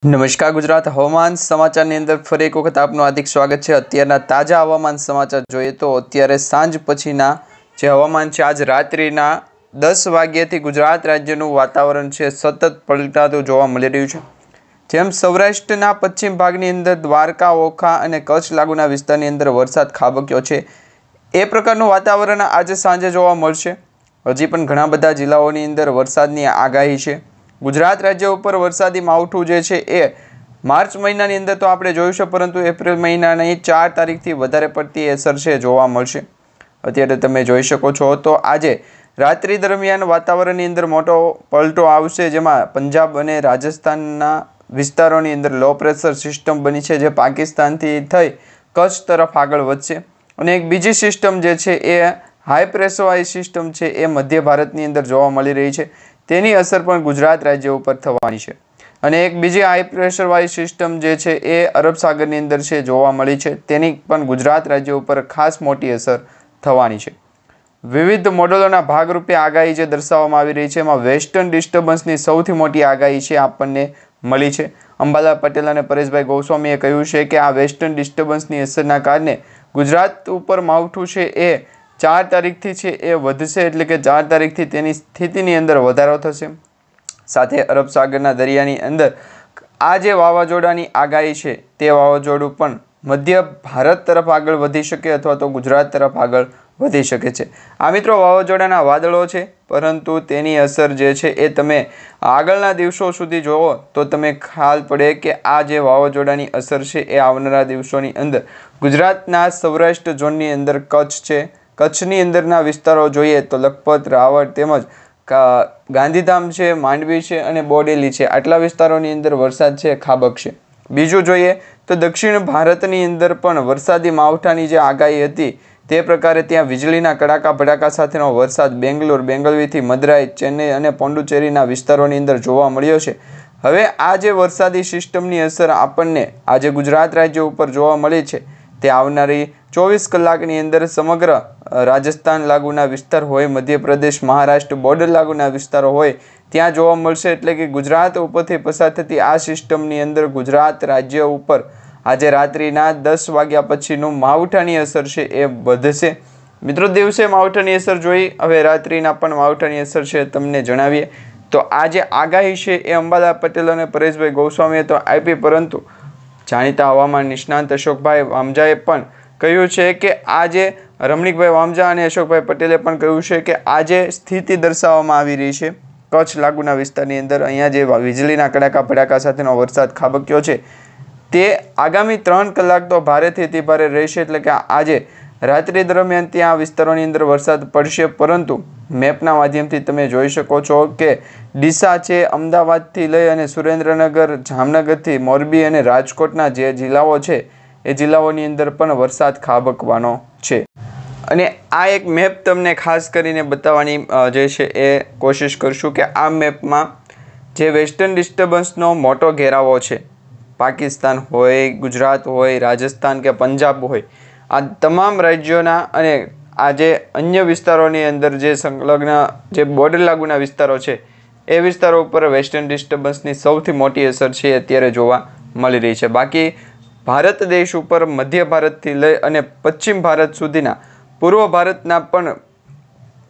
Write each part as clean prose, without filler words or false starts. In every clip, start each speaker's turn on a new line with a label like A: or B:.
A: નમસ્કાર ગુજરાત હવામાન સમાચારની અંદર ફરી એક વખત આપનું હાર્દિક સ્વાગત છે। અત્યારના તાજા હવામાન સમાચાર જોઈએ તો અત્યારે સાંજ પછીના જે હવામાન છે, આજ રાત્રિના 10 વાગ્યાથી ગુજરાત રાજ્યનું વાતાવરણ છે સતત પલટાતું જોવા મળી રહ્યું છે। જેમ સૌરાષ્ટ્રના પશ્ચિમ ભાગની અંદર દ્વારકા, ઓખા અને કચ્છ લાગુના વિસ્તારની અંદર વરસાદ ખાબક્યો છે, એ પ્રકારનું વાતાવરણ આજે સાંજે જોવા મળશે। હજી પણ ઘણા બધા જિલ્લાઓની અંદર વરસાદની આગાહી છે। ગુજરાત રાજ્ય ઉપર વરસાદી માવઠું જે છે એ માર્ચ મહિનાની અંદર તો આપણે જોયું છે, પરંતુ એપ્રિલ મહિનાની 4 તારીખથી વધારે પડતી અસર છે જોવા મળશે। અત્યારે તમે જોઈ શકો છો તો આજે રાત્રિ દરમિયાન વાતાવરણની અંદર મોટો પલટો આવશે, જેમાં પંજાબ અને રાજસ્થાનના વિસ્તારોની અંદર લો પ્રેશર સિસ્ટમ બની છે, જે પાકિસ્તાનથી થઈ કચ્છ તરફ આગળ વધશે। અને એક બીજી સિસ્ટમ જે છે એ હાઈ પ્રેશરવાળી સિસ્ટમ છે, એ મધ્ય ભારતની અંદર જોવા મળી રહી છે। તેની અસર પણ ગુજરાત રાજ્ય ઉપર થવાની છે। અને એક બીજી હાઈ પ્રેશરવાળી સિસ્ટમ જે છે એ અરબ સાગરની અંદર છે જોવા મળી છે, તેની પણ ગુજરાત રાજ્ય ઉપર ખાસ મોટી અસર થવાની છે। વિવિધ મોડેલોના ભાગરૂપે આગાહી જે દર્શાવવામાં આવી રહી છે, એમાં વેસ્ટર્ન ડિસ્ટર્બન્સની સૌથી મોટી આગાહી છે આપણને મળી છે। અંબાલાલ પટેલ અને પરેશભાઈ ગોસ્વામીએ કહ્યું છે કે આ વેસ્ટર્ન ડિસ્ટર્બન્સની અસરના કારણે ગુજરાત ઉપર માવઠું છે એ 4 તારીખથી છે એ વધશે, એટલે કે 4 તારીખથી તેની સ્થિતિની અંદર વધારો થશે। સાથે અરબ સાગરના દરિયાની અંદર આ જે વાવાઝોડાની આગાહી છે, તે વાવાઝોડું પણ મધ્ય ભારત તરફ આગળ વધી શકે અથવા તો ગુજરાત તરફ આગળ વધી શકે છે। આ મિત્રો વાવાઝોડાના વાદળો છે, પરંતુ તેની અસર જે છે એ તમે આગળના દિવસો સુધી જોવો તો તમે ખ્યાલ પડે કે આ જે વાવાઝોડાની અસર છે એ આવનારા દિવસોની અંદર ગુજરાતના સૌરાષ્ટ્ર ઝોનની અંદર કચ્છ છે, કચ્છની અંદરના વિસ્તારો જોઈએ તો લખપત, રાવળ તેમજ ગાંધીધામ છે, માંડવી છે અને બોડેલી છે, આટલા વિસ્તારોની અંદર વરસાદ છે ખાબકશે। બીજું જોઈએ તો દક્ષિણ ભારતની અંદર પણ વરસાદી માવઠાની જે આગાહી હતી તે પ્રકારે ત્યાં વીજળીના કડાકા ભડાકા સાથેનો વરસાદ બેંગ્લોર, બેંગલવીથી મદરાઈ, ચેન્નઈ અને પોંડુચેરીના વિસ્તારોની અંદર જોવા મળ્યો છે। હવે આ જે વરસાદી સિસ્ટમની અસર આપણને આજે ગુજરાત રાજ્ય ઉપર જોવા મળી છે, તે આવનારી 24 કલાકની અંદર સમગ્ર રાજસ્થાન લાગુના વિસ્તાર હોય, મધ્યપ્રદેશ, મહારાષ્ટ્ર બોર્ડર લાગુના વિસ્તારો હોય ત્યાં જોવા મળશે। એટલે કે ગુજરાત ઉપરથી પસાર થતી આ સિસ્ટમની અંદર ગુજરાત રાજ્ય ઉપર આજે રાત્રિના 10 વાગ્યા પછીનું માવઠાની અસર છે એ વધશે। મિત્રો દિવસે માવઠાની અસર જોઈ, હવે રાત્રિના પણ માવઠાની અસર છે તમને જણાવીએ તો આ જે આગાહી છે એ અંબાલાલ પટેલ અને પરેશભાઈ ગોસ્વામીએ તો આપી, પરંતુ જાણીતા હવામાન નિષ્ણાંત અશોકભાઈ વામજાએ પણ કહ્યું છે કે આજે રમણીકભાઈ વામજા અને અશોકભાઈ પટેલે પણ કહ્યું છે કે આજે સ્થિતિ દર્શાવવામાં આવી રહી છે કચ્છ લાગુના વિસ્તારની અંદર, અહીંયા જે વીજળીના કડાકા ભડાકા સાથેનો વરસાદ ખાબક્યો છે તે આગામી 3 કલાક તો ભારેથી અતિ ભારે રહેશે। એટલે કે આજે રાત્રિ દરમિયાન ત્યાં વિસ્તારોની અંદર વરસાદ પડશે, પરંતુ મેપના માધ્યમથી તમે જોઈ શકો છો કે ડીસા છે, અમદાવાદથી લઈ અને સુરેન્દ્રનગર, જામનગરથી મોરબી અને રાજકોટના જે જિલ્લાઓ છે એ જિલ્લાઓની અંદર પણ વરસાદ ખાબકવાનો છે। અને આ એક મેપ તમને ખાસ કરીને બતાવવાની જે છે એ કોશિશ કરશું કે આ મેપમાં જે વેસ્ટર્ન ડિસ્ટર્બન્સનો મોટો ઘેરાવો છે, પાકિસ્તાન હોય, ગુજરાત હોય, રાજસ્થાન કે પંજાબ હોય, આ તમામ રાજ્યોના અને આ જે અન્ય વિસ્તારોની અંદર જે સંલગ્ન જે બોર્ડર લાગુના વિસ્તારો છે એ વિસ્તારો ઉપર વેસ્ટર્ન ડિસ્ટર્બન્સની સૌથી મોટી અસર છે અત્યારે જોવા મળી રહી છે। બાકી ભારત દેશ ઉપર મધ્ય ભારતથી લઈ અને પશ્ચિમ ભારત સુધીના પૂર્વ ભારતના પણ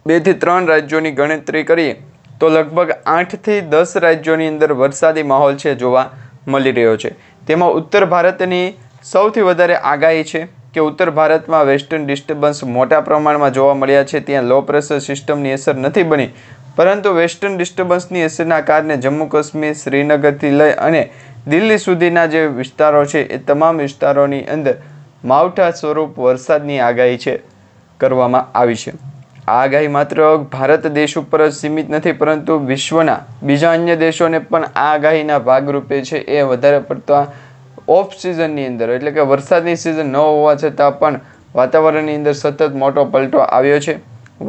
A: 2 થી 3 રાજ્યોની ગણતરી કરીએ તો લગભગ 8 થી 10 રાજ્યોની અંદર વરસાદી માહોલ છે જોવા મળી રહ્યો છે। તેમાં ઉત્તર ભારતની સૌથી વધારે આગાહી છે કે ઉત્તર ભારતમાં વેસ્ટર્ન ડિસ્ટર્બન્સ મોટા પ્રમાણમાં જોવા મળ્યા છે। ત્યાં લો પ્રેશર સિસ્ટમની અસર નથી બની, પરંતુ વેસ્ટર્ન ડિસ્ટર્બન્સની અસરના કારણે જમ્મુ કાશ્મીર, શ્રીનગરથી લઈ અને દિલ્હી સુધીના જે વિસ્તારો છે એ તમામ વિસ્તારોની અંદર માવઠા સ્વરૂપ વરસાદની આગાહી છે કરવામાં આવી છે। આ આગાહી માત્ર ભારત દેશ ઉપર જ સીમિત નથી, પરંતુ વિશ્વના બીજા અન્ય દેશોને પણ આ આગાહીના ભાગરૂપે છે એ વધારે પડતા ઓફ સિઝનની અંદર, એટલે કે વરસાદની સિઝન ન હોવા છતાં પણ વાતાવરણની અંદર સતત મોટો પલટો આવ્યો છે,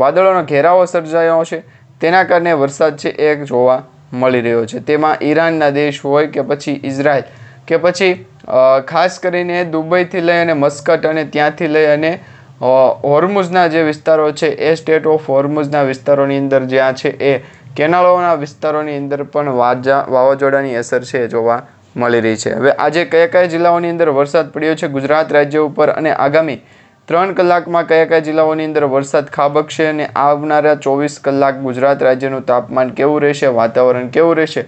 A: વાદળોનો ઘેરાવો સર્જાયો છે, તેના કારણે વરસાદ છે એ જોવા મળી રહ્યો છે। તેમાં ઈરાનના દેશ હોય કે પછી ઇઝરાયલ કે પછી ખાસ કરીને દુબઈથી લઈ અને મસ્કટ અને ત્યાંથી લઈ અને હોર્મુઝના જે વિસ્તારો છે એ સ્ટેટ ઓફ હોર્મુઝના વિસ્તારોની અંદર જ્યાં છે એ કેનાલોના વિસ્તારોની અંદર પણ વાવાઝોડાની અસર છે જોવા મળી રહી છે। હવે આજે કયા કયા જિલ્લાઓની અંદર વરસાદ પડ્યો છે ગુજરાત રાજ્ય ઉપર અને આગામી 3 કલાકમાં કયા કયા જિલ્લાઓની અંદર વરસાદ ખાબકશે અને આવનારા 24 કલાક ગુજરાત રાજ્યનું તાપમાન કેવું રહેશે, વાતાવરણ કેવું રહેશે,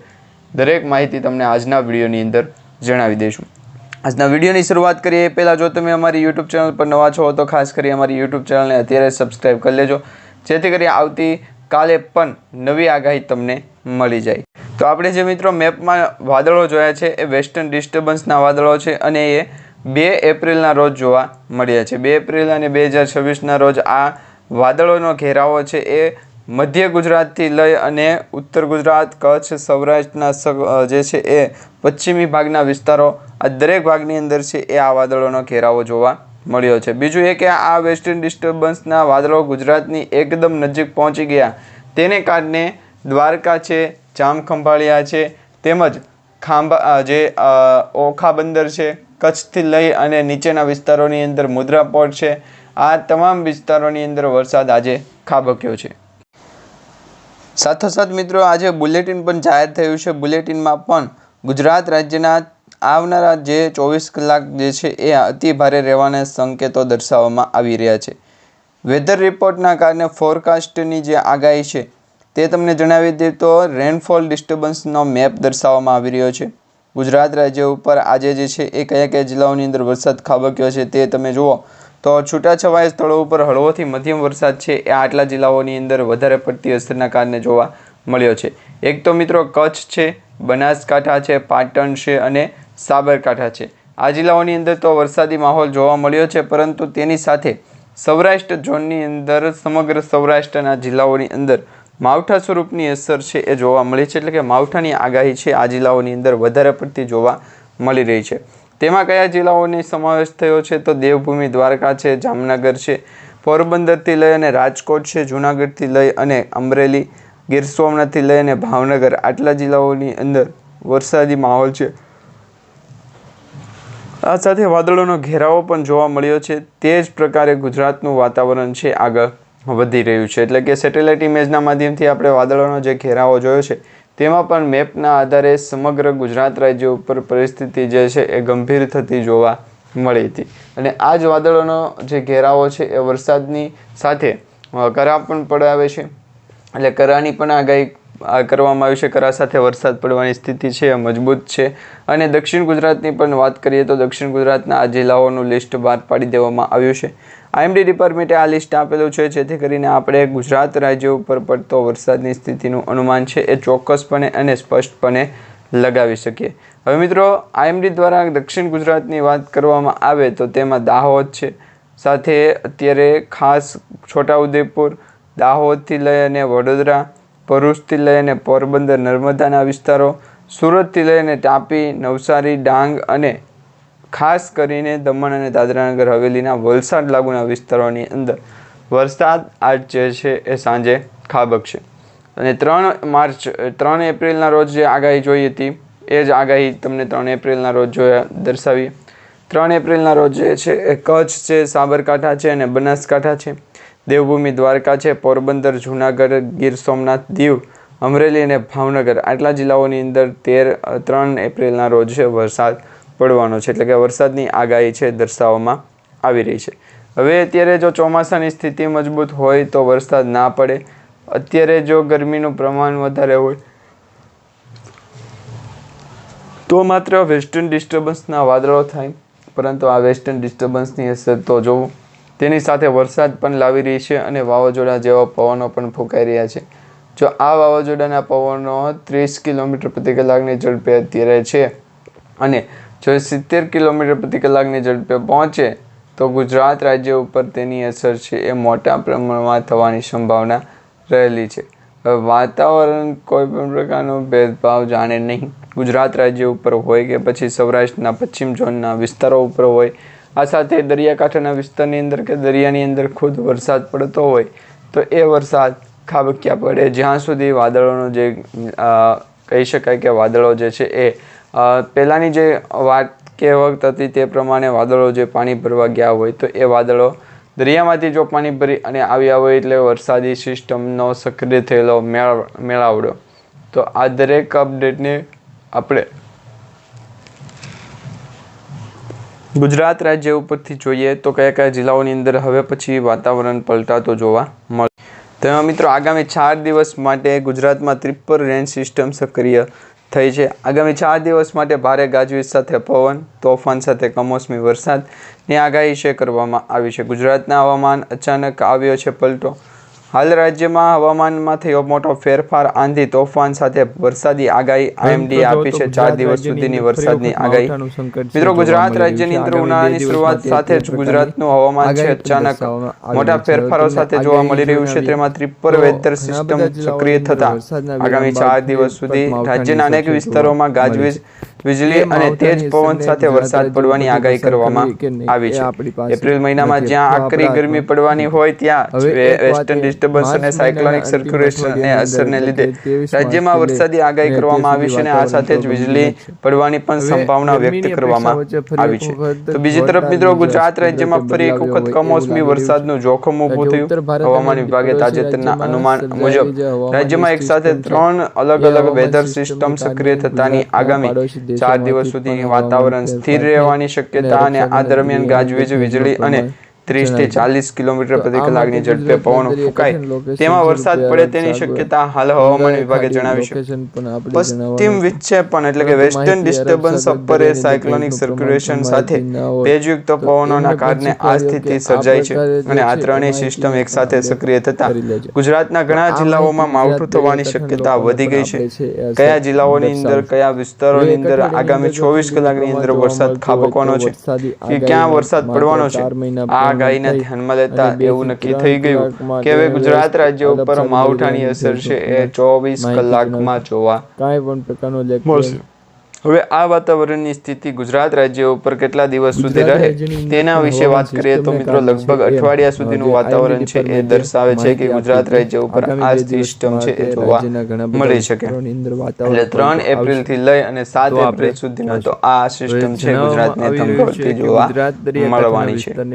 A: દરેક માહિતી તમને આજના વિડીયોની અંદર જણાવી દઈશું। આજના વિડીયોની શરૂઆત કરીએ એ પહેલાં જો તમે અમારી યુટ્યુબ ચેનલ પર નવા છો તો ખાસ કરી અમારી યુટ્યુબ ચેનલને અત્યારે સબસ્ક્રાઈબ કરી લેજો, જેથી કરી આવતી કાલે પણ નવી આગાહી તમને મળી જાય। તો આપણે જે મિત્રો મેપમાં વાદળો જોયા છે એ વેસ્ટર્ન ડિસ્ટર્બન્સના વાદળો છે અને એ 2 એપ્રિલના રોજ જોવા મળ્યા છે। 2 એપ્રિલ અને 2026ના રોજ આ વાદળોનો ઘેરાવો છે એ મધ્ય ગુજરાતથી લઈ અને ઉત્તર ગુજરાત, કચ્છ, સૌરાષ્ટ્રના જે છે એ પશ્ચિમી ભાગના વિસ્તારો આ દરેક ભાગની અંદર છે એ આ વાદળોનો ઘેરાવો જોવા મળ્યો છે। બીજું એ કે આ વેસ્ટર્ન ડિસ્ટર્બન્સના વાદળો ગુજરાતની એકદમ નજીક પહોંચી ગયા, તેને કારણે દ્વારકા છે, જામખંભાળિયા છે, તેમજ ઓખા બંદર છે, કચ્છથી લઈ અને નીચેના વિસ્તારોની અંદર મુદ્રા પોર્ટ છે, આ તમામ વિસ્તારોની અંદર વરસાદ આજે ખાબક્યો છે। સાથોસાથ મિત્રો આજે બુલેટિન પણ જાહેર થયું છે। બુલેટિનમાં પણ ગુજરાત રાજ્યના આવનારા જે 24 કલાક જે છે એ અતિ ભારે રહેવાના સંકેતો દર્શાવવામાં આવી રહ્યા છે। વેધર રિપોર્ટના કારણે ફોરકાસ્ટની જે આગાહી છે તે તમને જણાવી દઈએ તો રેનફોલ ડિસ્ટર્બન્સનો મેપ દર્શાવવામાં આવી રહ્યો છે। ગુજરાત રાજ્ય ઉપર આજે જે છે એ કયા કયા જિલ્લાઓની અંદર વરસાદ ખાબક્યો છે તે તમે જુઓ તો છૂટાછવાયા સ્થળો ઉપર હળવોથી મધ્યમ વરસાદ છે એ આટલા જિલ્લાઓની અંદર વધારે પડતી અસરના કારણે જોવા મળ્યો છે। એક તો મિત્રો કચ્છ છે, બનાસકાંઠા છે, પાટણ છે અને સાબરકાંઠા છે, આ જિલ્લાઓની અંદર તો વરસાદી માહોલ જોવા મળ્યો છે, પરંતુ તેની સાથે સૌરાષ્ટ્ર ઝોનની અંદર સમગ્ર સૌરાષ્ટ્રના જિલ્લાઓની અંદર માવઠા સ્વરૂપની અસર છે એ જોવા મળી છે, એટલે કે માવઠાની આગાહી છે આ જિલ્લાઓની અંદર વધારે પડતી જોવા મળી રહી છે। તેમાં કયા જિલ્લાઓનો સમાવેશ થયો છે તો દેવભૂમિ દ્વારકા છે, જામનગર છે, પોરબંદરથી લઈ અને રાજકોટ છે, જૂનાગઢથી લઈ અને અમરેલી, ગીર સોમનાથથી લઈ અને ભાવનગર આટલા જિલ્લાઓની અંદર વરસાદી માહોલ છે। આ સાથે વાદળોનો ઘેરાવો પણ જોવા મળ્યો છે। તે જ પ્રકારે ગુજરાતનું વાતાવરણ છે આગળ વધી રહ્યું છે, એટલે કે સેટેલાઇટ ઇમેજના માધ્યમથી આપણે વાદળોનો જે ઘેરાવો જોયો છે તેમાં પણ મેપના આધારે સમગ્ર ગુજરાત રાજ્ય ઉપર પરિસ્થિતિ જે છે એ ગંભીર થતી જોવા મળી હતી અને આ જ વાદળોનો જે ઘેરાવો છે એ વરસાદની સાથે કરા પણ પડાવે છે, એટલે કરાની પણ આગાહી કરવામાં આવી છે। કરા સાથે વરસાદ પડવાની સ્થિતિ છે એ મજબૂત છે અને દક્ષિણ ગુજરાતની પણ વાત કરીએ તો દક્ષિણ ગુજરાતના આ જિલ્લાઓનું લિસ્ટ બહાર પાડી દેવામાં આવ્યું છે। IMD ડિપાર્ટમેન્ટે આ લિસ્ટ આપેલું છે, જેથી કરીને આપણે ગુજરાત રાજ્ય ઉપર પડતો વરસાદની સ્થિતિનું અનુમાન છે એ ચોક્કસપણે અને સ્પષ્ટપણે લગાવી શકીએ। હવે મિત્રો IMD દ્વારા દક્ષિણ ગુજરાતની વાત કરવામાં આવે તો તેમાં દાહોદ છે, સાથે અત્યારે ખાસ છોટાઉદેપુર, દાહોદથી લઈ અને વડોદરા, ભરૂચથી લઈ અને પોરબંદર નર્મદાના વિસ્તારો, સુરતથી લઈ અને તાપી, નવસારી, ડાંગ અને ખાસ કરીને દમણ અને દાદરાનગર હવેલીના વલસાડ લાગુના વિસ્તારોની અંદર વરસાદ આજ જે છે એ સાંજે ખાબકશે અને 3 એપ્રિલના રોજ જે આગાહી જોઈ હતી એ જ આગાહી તમને 3 એપ્રિલના રોજ દર્શાવીએ। 3 એપ્રિલના રોજ જે છે એ કચ્છ છે, સાબરકાંઠા છે અને બનાસકાંઠા છે, દેવભૂમિ દ્વારકા છે, પોરબંદર, જૂનાગઢ, ગીર સોમનાથ, દીવ, અમરેલી અને ભાવનગર આટલા જિલ્લાઓની અંદર 3 એપ્રિલના રોજ છે વરસાદ પડવાનો છે, એટલે કે વરસાદની આગાહી છે દર્શાવવામાં આવી રહી છે। હવે અત્યારે જો ચોમાસાની સ્થિતિ મજબૂત હોય તો વરસાદ ના પડે, અત્યારે જો ગરમીનું પ્રમાણ વધારે હોય તો માત્ર વેસ્ટર્ન ડિસ્ટર્બન્સના વાદળો થાય, પરંતુ આ વેસ્ટર્ન ડિસ્ટર્બન્સની અસર તો જોવું તેની સાથે વરસાદ પણ લાવી રહી છે અને વાવાઝોડા જેવા પવનો પણ ફૂંકાઈ રહ્યા છે। જો આ વાવાઝોડાના પવનો 30 કિલોમીટર પ્રતિ કલાકની ઝડપે અત્યારે છે અને જો 70 કિલોમીટર પ્રતિ કલાકની ઝડપે પહોંચે તો ગુજરાત રાજ્ય ઉપર તેની અસર છે એ મોટા પ્રમાણમાં થવાની સંભાવના રહેલી છે। હવે વાતાવરણ કોઈ પણ પ્રકારનો ભેદભાવ જાણે નહીં, ગુજરાત રાજ્ય ઉપર હોય કે પછી સૌરાષ્ટ્રના પશ્ચિમ ઝોનના વિસ્તારો ઉપર હોય, આ સાથે દરિયાકાંઠાના વિસ્તારની અંદર કે દરિયાની અંદર ખુદ વરસાદ પડતો હોય તો એ વરસાદ ખાબક્યા પડે, જ્યાં સુધી વાદળોનો જે કહી શકાય કે વાદળો જે છે એ પહેલાંની જે વાત કહેવત હતી તે પ્રમાણે વાદળો જે પાણી ભરવા ગયા હોય તો એ વાદળો દરિયામાંથી જો પાણી ભરી અને આવ્યા હોય એટલે વરસાદી સિસ્ટમનો સક્રિય થયેલો મેળાવડો। તો આ દરેક અપડેટને આપણે ગુજરાત રાજ્ય ઉપરથી જોઈએ તો કયા કયા જિલ્લાઓની અંદર હવે પછી વાતાવરણ પલટાતો જોવા મળે. તેમાં મિત્રો આગામી 4 દિવસ માટે ગુજરાતમાં ત્રિપર રેન્જ સિસ્ટમ સક્રિય થઈ છે. આગામી 4 દિવસ માટે ભારે ગાજવીજ સાથે પવન, તોફાન સાથે કમોસમી વરસાદની આગાહી છે કરવામાં આવી છે. ગુજરાતના હવામાન અચાનક આવ્યો છે પલટો. હાલ રાજ્યમાં હવામાનમાં થયો મોટો ફેરફાર. આંધી તોફાન સાથે વરસાદી આગાહી આઈએમડીએ આપી છે 4 દિવસ સુધીની વરસાદની આગાહી. મિત્રો ગુજરાત રાજ્યની અંદર ઉનાળાની શરૂઆત સાથે જ ગુજરાતનું હવામાન છે અચાનક મોટા ફેરફારો સાથે જોવા મળી રહ્યું છે. તેમાં ત્રિપર વેધર સિસ્ટમ સક્રિય થતા આગામી 4 દિવસ સુધી રાજ્યના અનેક વિસ્તારોમાં ગાજવીજ, વીજળી અને તેજ પવન સાથે વરસાદ પડવાની આગાહી કરવામાં આવી છે. એપ્રિલ મહિનામાં જ્યાં આકરી ગરમી પડવાની હોય ત્યાં વેસ્ટર્ન ડિસ્ટર્બન્સ અને સાયક્લોનિક સર્ક્યુલેશનની અસરને લીધે રાજ્યમાં વરસાદી આગાહી કરવામાં આવી છે અને આ સાથે જ વીજળી પડવાની પણ સંભાવના વ્યક્ત કરવામાં આવી છે. તો બીજી તરફ મિત્રો ગુજરાત રાજ્યમાં ફરી એક વખત કમોસમી વરસાદનું જોખમ ઊભું થયું. હવામાન વિભાગે તાજેતરના અનુમાન મુજબ રાજ્યમાં એક સાથે 3 અલગ અલગ વેધર સિસ્ટમ સક્રિય થતાની આગામી 4 દિવસ સુધી વાતાવરણ સ્થિર રહેવાની શક્યતા અને આ દરમિયાન ગાજવીજ, વીજળી અને 30 થી 40 કિલોમીટર પ્રતિ કલાકની ઝડપે પવનો ફૂંકાય તેમાં વરસાદ પડે તેની શક્યતા હાલ હવામાન વિભાગે જણાવી છે. પશ્ચિમ વિક્ષેપણ એટલે કે western disturbance upper air cyclonic circulation સાથે ભેજયુક્ત પવનોના કારણે આ સ્થિતિ સર્જાઈ છે અને આ ત્રણેય સિસ્ટમ એકસાથે સક્રિય થતા ગુજરાતના ઘણા જિલ્લાઓમાં માવઠું થવાની શક્યતા વધી ગઈ છે. કયા જિલ્લાઓની અંદર, કયા વિસ્તારોની અંદર આગામી 24 કલાકની અંદર વરસાદ ખાબકવાનો છે કે ક્યાં વરસાદ પડવાનો છે, આ આગાહીને ધ્યાનમાં લેતા એવું નક્કી થઈ ગયું કે હવે ગુજરાત રાજ્ય ઉપર માવઠાની અસર છે એ 24 કલાકમાં જોવા મળશે. હવે આ વાતાવરણની સ્થિતિ ગુજરાત રાજ્ય ઉપર કેટલા દિવસ સુધી રહે તેના વિશે વાત કરીએ તો મિત્રો લગભગ અઠવાડિયા સુધીનું વાતાવરણ છે એ દર્શાવે છે કે ગુજરાત રાજ્ય ઉપર આ સિસ્ટમ છે એ જોવા મળી શકે. એટલે 3 એપ્રિલ થી લઈ અને 7 એપ્રિલ સુધીનો તો આ સિસ્ટમ છે ગુજરાતને થંભરતી જોવા મળવાની છે.